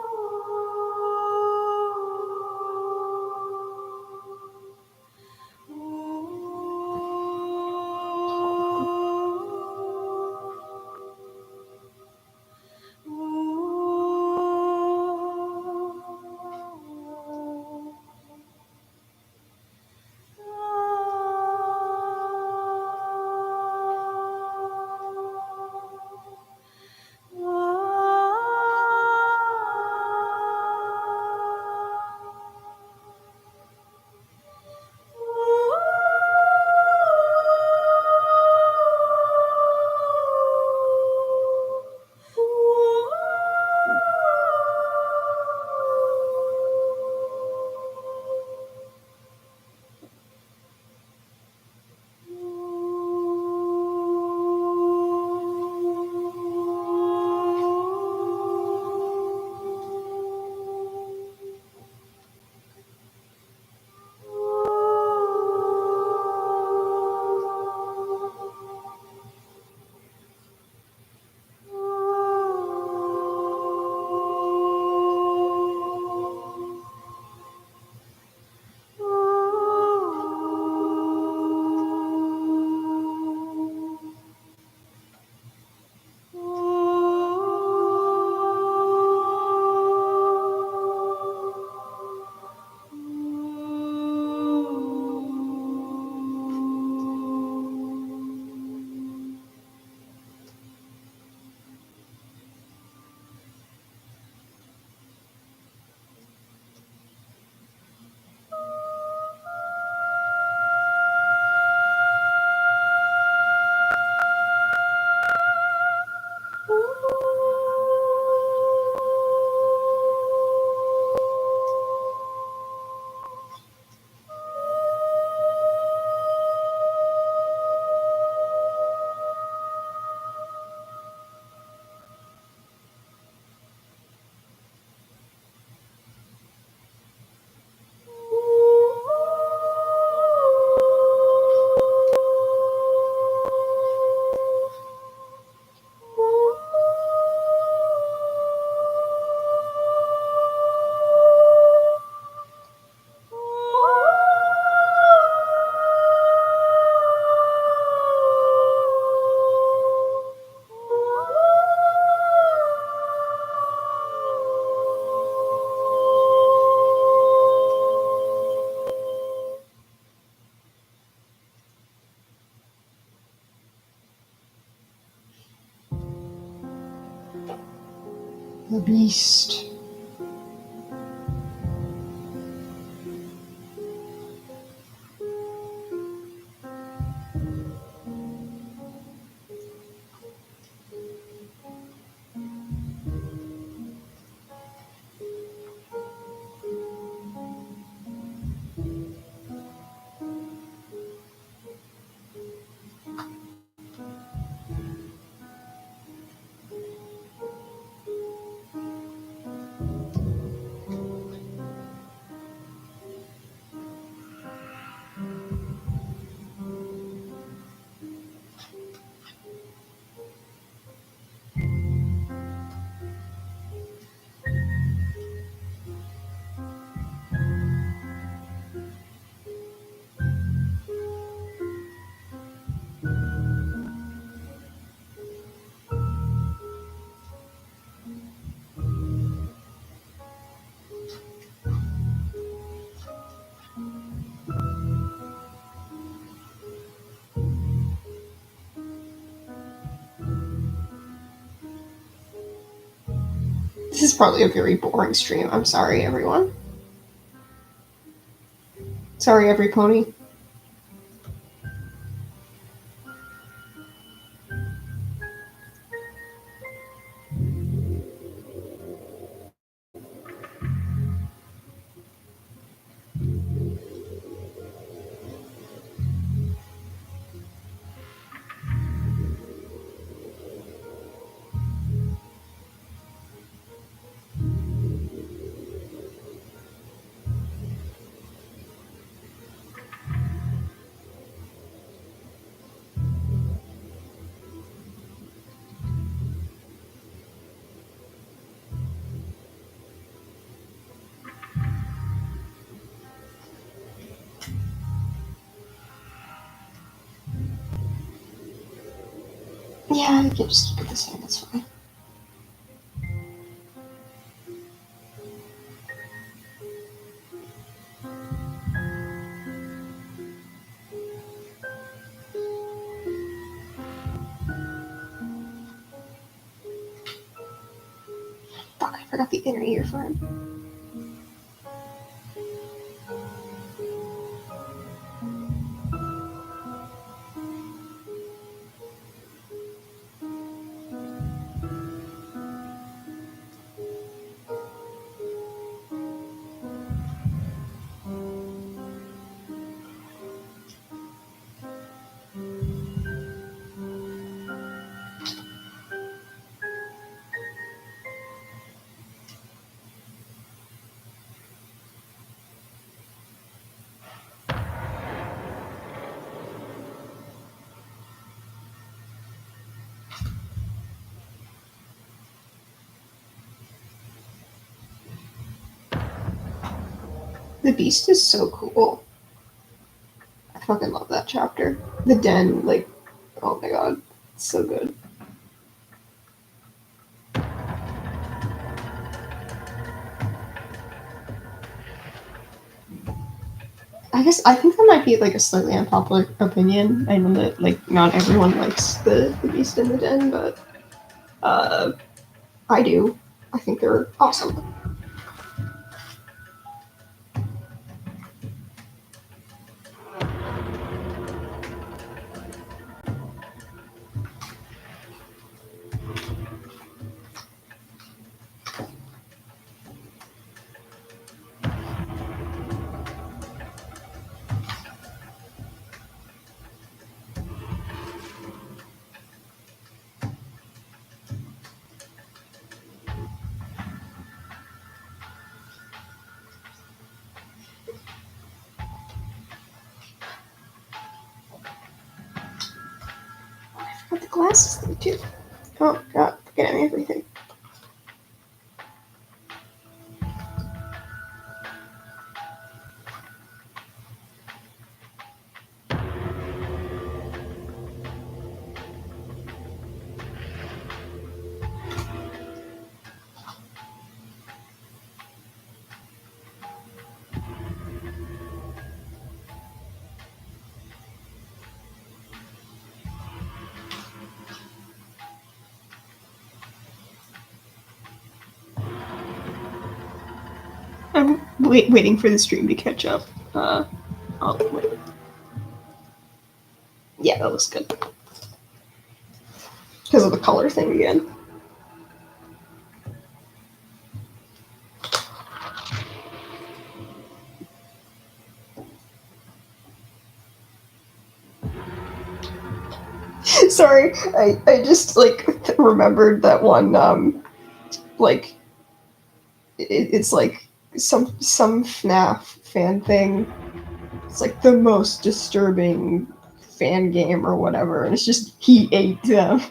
The beast. probably a very boring stream. I'm sorry, everyone. Sorry, every pony. Yeah, you can just keep it the same. That's fine. Fuck, I forgot the inner ear for him. The Beast is so cool. I fucking love that chapter. The Den, like, oh my god, it's so good. I think that might be like a slightly unpopular opinion. I know that like not everyone likes the Beast in the Den, but I do. I think they're awesome. I got the glasses thing too. Oh god, forgetting everything. I'm waiting for the stream to catch up. I'll wait. Yeah, that looks good. Because of the color thing again. Sorry, I just like remembered that one like it's like some FNAF fan thing. It's like the most disturbing fan game or whatever, and it's just he ate them.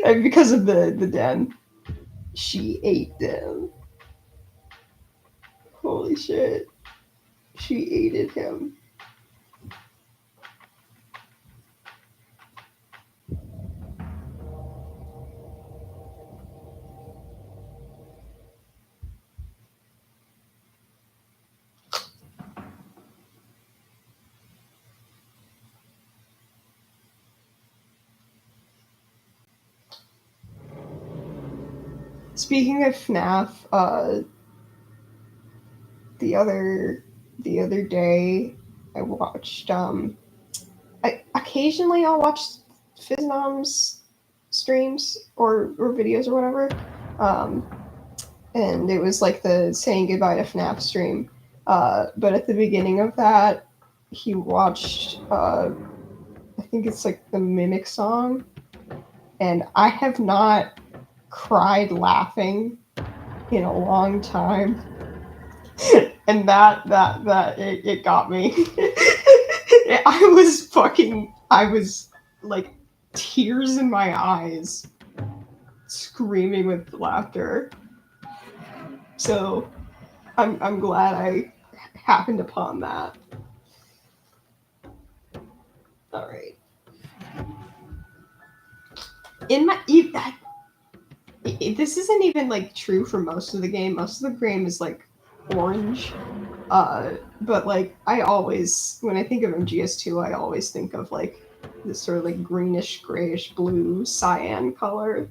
And because of the den, she ate them. Holy shit, she ate him. Speaking of FNAF, the other the other day I watched I occasionally I'll watch Fiznom's streams or videos or whatever. Um, and it was like the saying goodbye to FNAF stream. But at the beginning of that, he watched I think it's like the Mimic song, and I have not cried laughing in a long time. And it got me. I was like tears in my eyes, screaming with laughter. So I'm glad I happened upon that. All right. In my this isn't even like true for most of the game. Most of the game is like orange. But like I always, when I think of MGS2, I always think of like this sort of like greenish, grayish, blue, cyan color.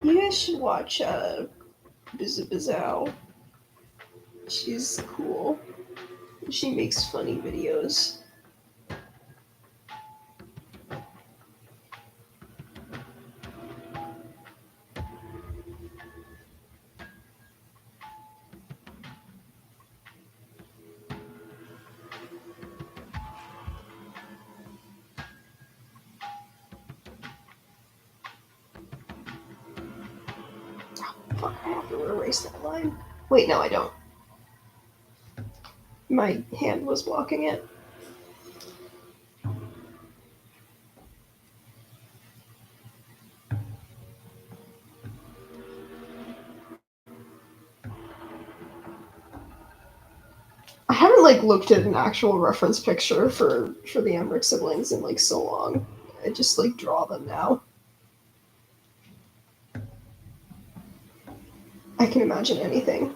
You guys should watch Bizabizow. She's cool. She makes funny videos. Fuck, I have to erase that line. Wait, no, I don't. My hand was blocking it. I haven't like looked at an actual reference picture for the Emmerich siblings in like so long. I just like draw them now. I can imagine anything.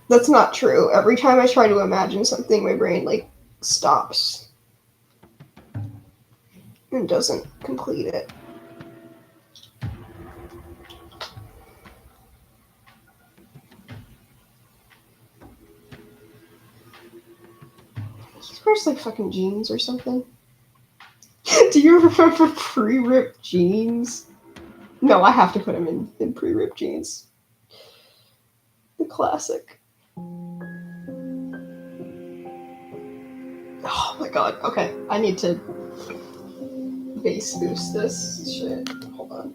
That's not true. Every time I try to imagine something, my brain like stops and doesn't complete it. He wears like fucking jeans or something. Do you remember pre-ripped jeans? No, I have to put him in pre-ripped jeans. The classic. Oh my god. Okay, I need to bass boost this shit. Hold on.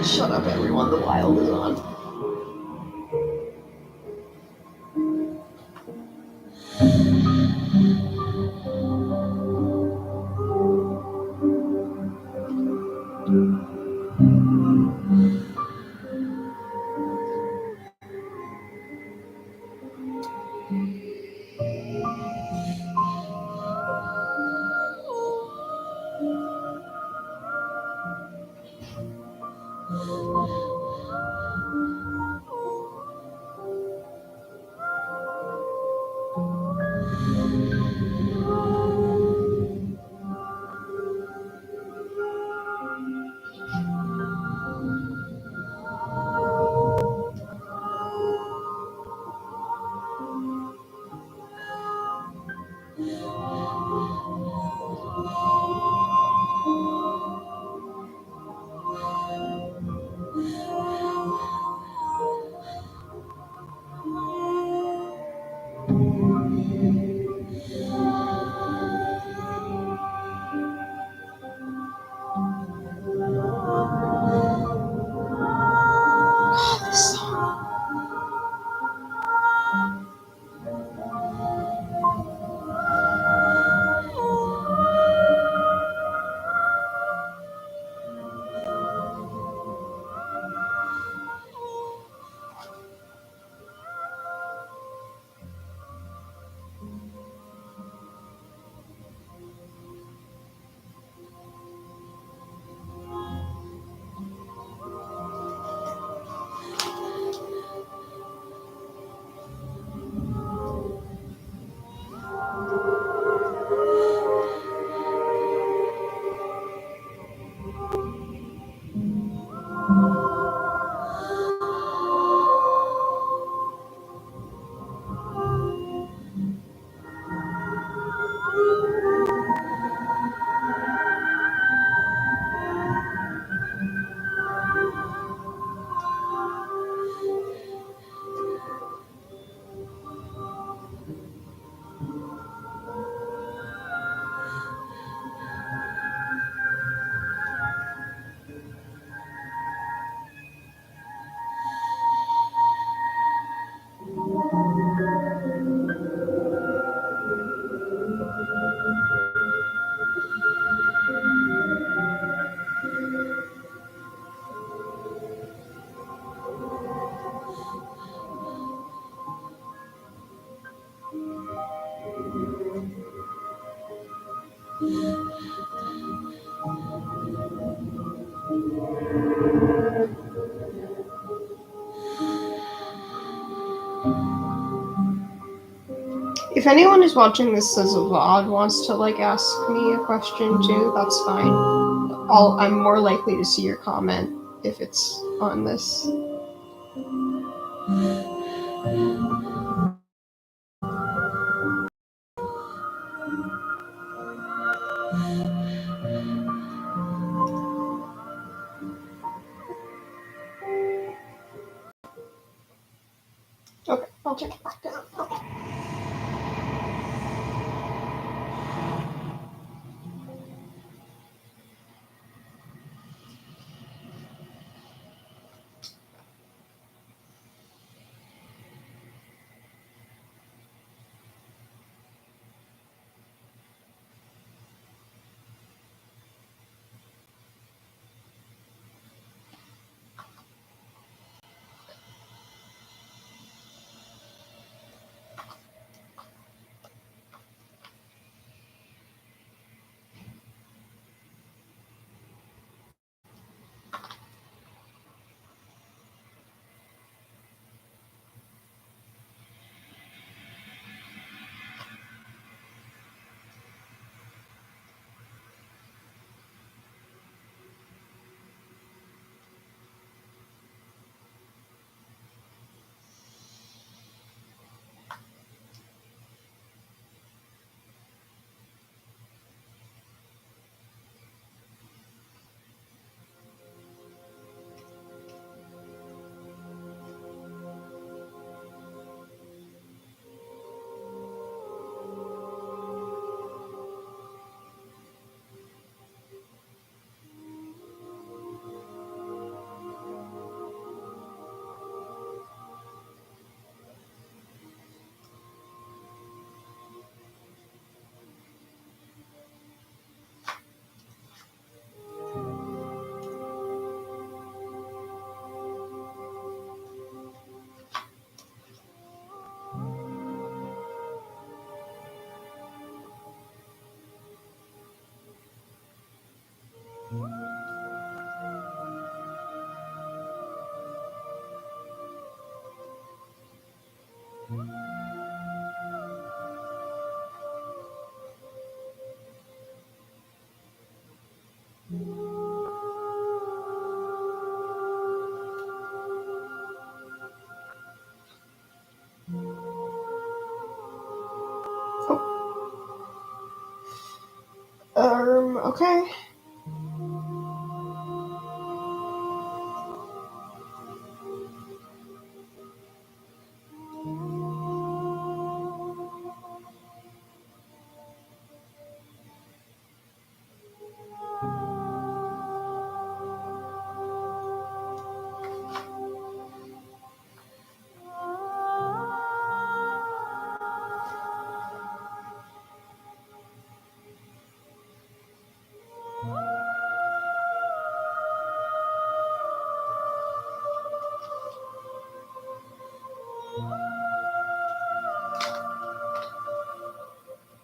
Shut up, everyone. The Wild is on. If anyone who's watching this as a VOD wants to like ask me a question too, that's fine. I'm more likely to see your comment if it's on this. Okay, I'll turn it back down. Okay.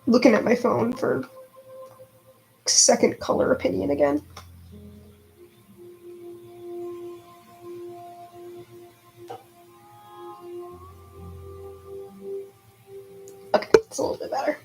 Looking at my phone for second color opinion again. Okay, it's a little bit better.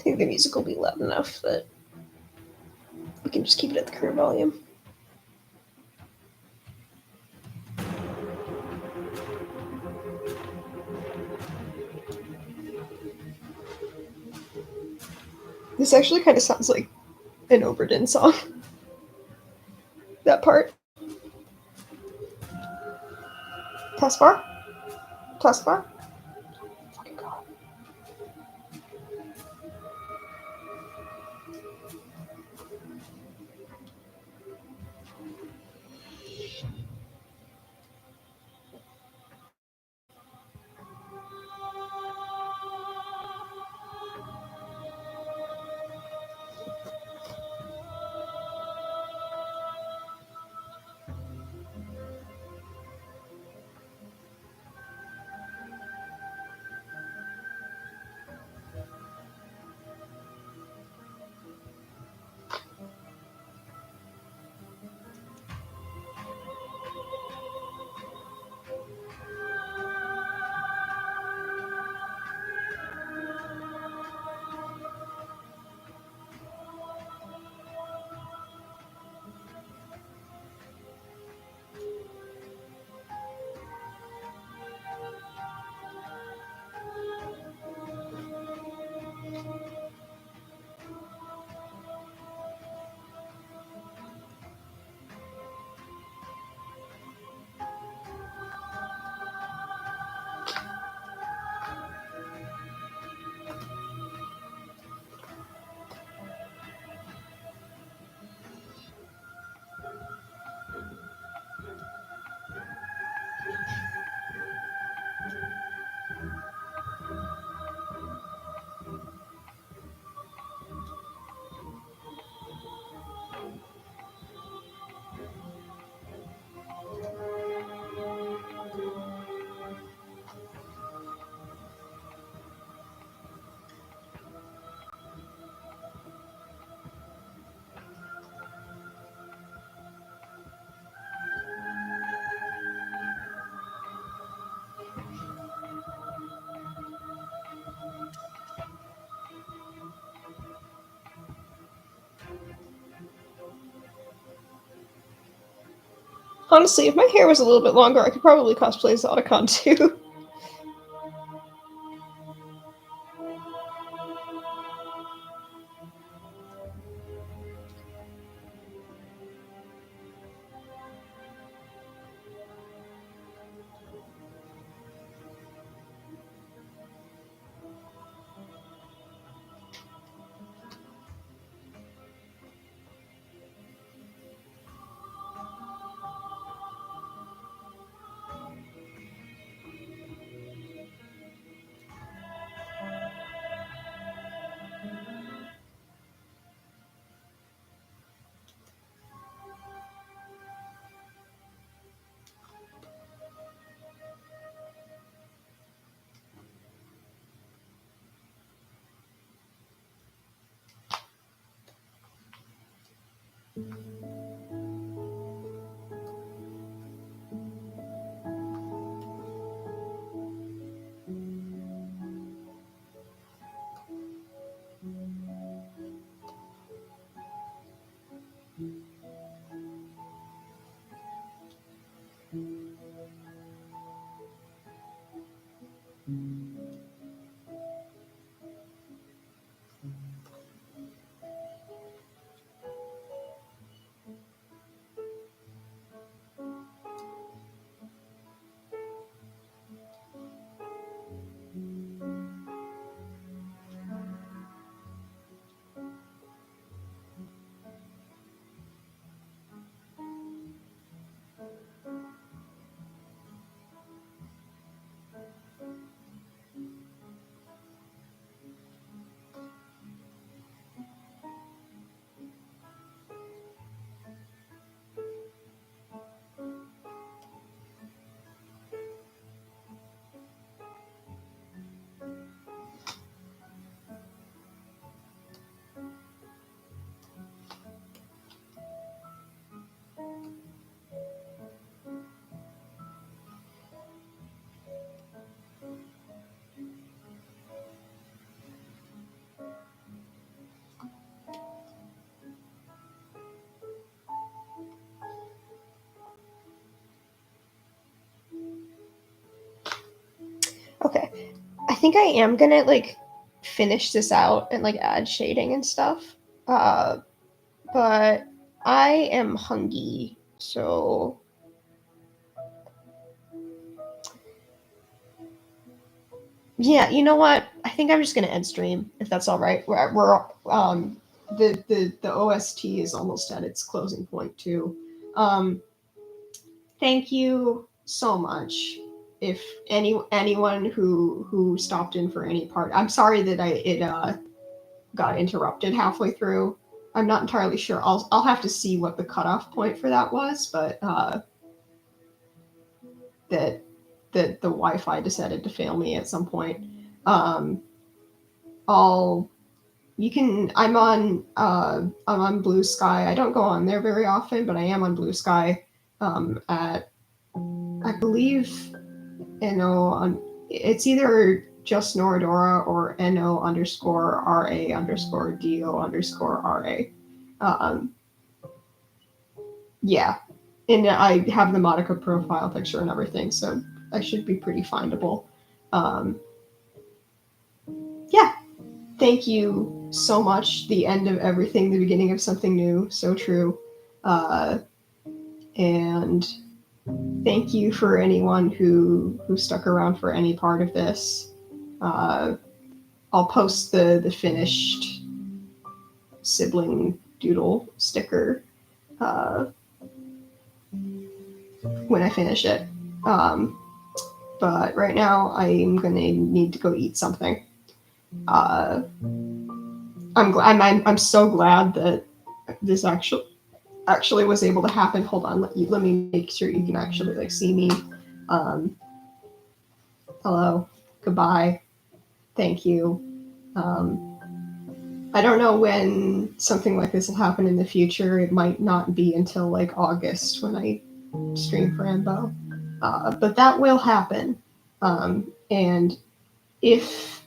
think the music will be loud enough that we can just keep it at the current volume. This actually kind of sounds like an Oberdin song. That part. Taskbar? Taskbar? Fucking god. Honestly, if my hair was a little bit longer, I could probably cosplay as Otacon too. think I am gonna like finish this out and like add shading and stuff. But I am hungry, so yeah, you know what? I think I'm just gonna end stream if that's all right. We're the OST is almost at its closing point too. Thank you so much. If anyone who stopped in for any part, I'm sorry that it got interrupted halfway through. I'm not entirely sure. I'll have to see what the cutoff point for that was, but that the Wi-Fi decided to fail me at some point. I'll you can I'm on Blue Sky. I don't go on there very often, but I am on Blue Sky at I believe no on it's either just Noradora or NO_RA_DO_RA. Yeah, and I have the Monica profile picture and everything, so I should be pretty findable. Yeah, thank you so much. The end of everything, the beginning of something new. So true. And thank you for anyone who stuck around for any part of this. I'll post the finished sibling doodle sticker when I finish it. But right now I'm gonna need to go eat something. I'm so glad that this actually was able to happen. Hold on, let me make sure you can actually like see me. Hello, goodbye, thank you. I don't know when something like this will happen in the future. It might not be until like August when I stream for Rambo, but that will happen. And if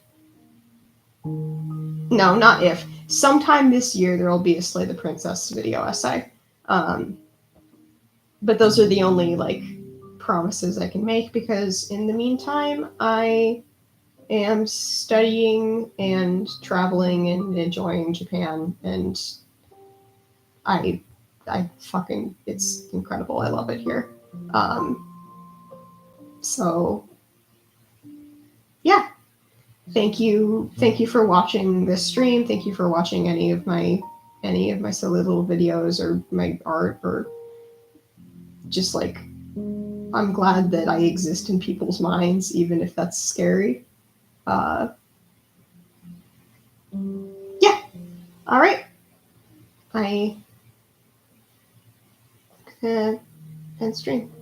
no, not if sometime this year there will be a Slay the Princess video essay. But those are the only like promises I can make because in the meantime I am studying and traveling and enjoying Japan, and I fucking it's incredible. I love it here. So yeah, thank you for watching this stream. Thank you for watching any of my silly little videos or my art, or just like I'm glad that I exist in people's minds, even if that's scary. Yeah. All right. I end stream.